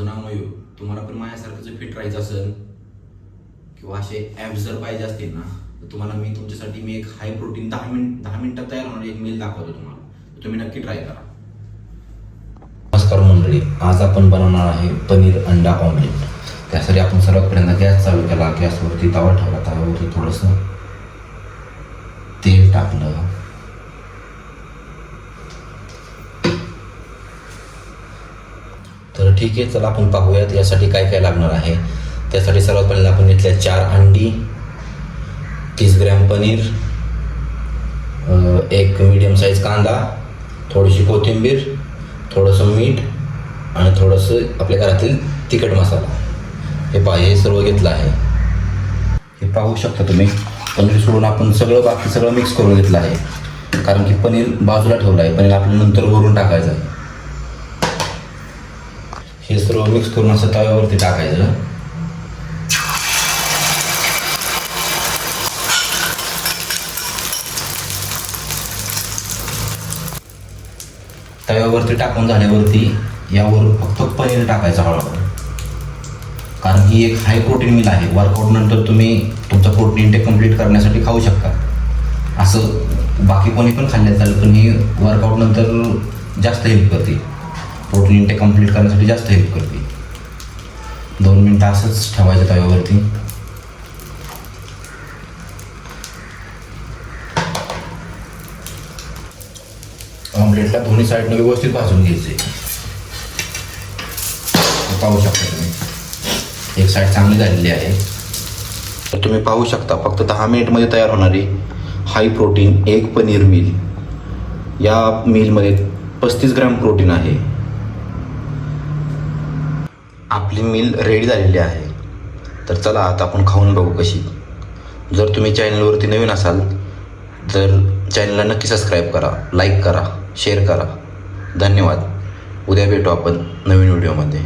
माझं नाव मयूर. तुम्हाला पण माझ्यासारखं फिट राहायचं असेल किंवा असे ॲप्स जर पाहिजे असतील ना, तर तुम्हाला मी तुमच्यासाठी एक हाय प्रोटीन 10 मिनिटात तयार होणारी एक मील दाखवतो तुम्हाला. तर तुम्ही नक्की ट्राय करा. नमस्कार मंडळी, आज आपण बनवणार आहे पनीर अंडा ऑमलेट. त्यासाठी आपण सर्वात पहिल्यांदा गॅस चालू केला, गॅसवरती तवा ठेवला, तव्यावरती थोडंसं तेल टाकलं, तर ठीक आहे. चला आपण पाहूयात यासाठी काय काय लागणार आहे. त्यासाठी सर्वात पहिल्यांदा आपण घेतल्या 4 अंडी, 30 ग्रॅम पनीर, एक मीडियम साईज कांदा, थोडीशी कोथिंबीर, थोडंसं मीठ आणि थोडंसं आपल्या घरातील तिखट मसाला. हे सर्व घेतलं आहे. हे पाहू शकता तुम्ही. पनीर सोडून आपण बाकी सगळं मिक्स करून घेतलं आहे, कारण की पनीर बाजूला ठेवलं आहे. पनीर आपल्याला नंतर वरून टाकायचं आहे. हे सर्व मिक्स करून असं तव्यावरती टाकायचं. तव्यावरती टाकून झाल्यावरती यावर फक्त पनीर टाकायचं हळूहळू, कारण ही एक हाय प्रोटीन मील आहे. वर्कआउट नंतर तुम्ही तुमचा प्रोटीन इंटेक कंप्लीट करण्यासाठी खाऊ शकता. असं बाकी कोणी पण खाल्लं चालेल, पण ही वर्कआउट नंतर जास्त हेल्प करते. प्रोटीन इंटेक कंप्लीट करण्यासाठी जास्त हेल्प करते. 2 मिनटं असंच ठेवायचं तव्यावरती. ऑमलेटला दोन्ही साईडनं व्यवस्थित भाजून घ्यायचे. पाहू शकता तुम्ही, एक साईड चांगली झालेली आहे. तर तुम्ही पाहू शकता, फक्त 10 मिनिटमध्ये तयार होणारी हाय प्रोटीन एक पनीर मील. या मीलमध्ये 35 ग्रॅम प्रोटीन आहे. आपली मील रेडी झालेली आहे. तर चला आता आपण खाऊन बघू कशी. जर तुम्ही चॅनलवरती नवीन असाल तर चॅनलला नक्की सबस्क्राईब करा, लाईक करा, शेअर करा. धन्यवाद. उद्या भेटू आपण नवीन व्हिडिओमध्ये.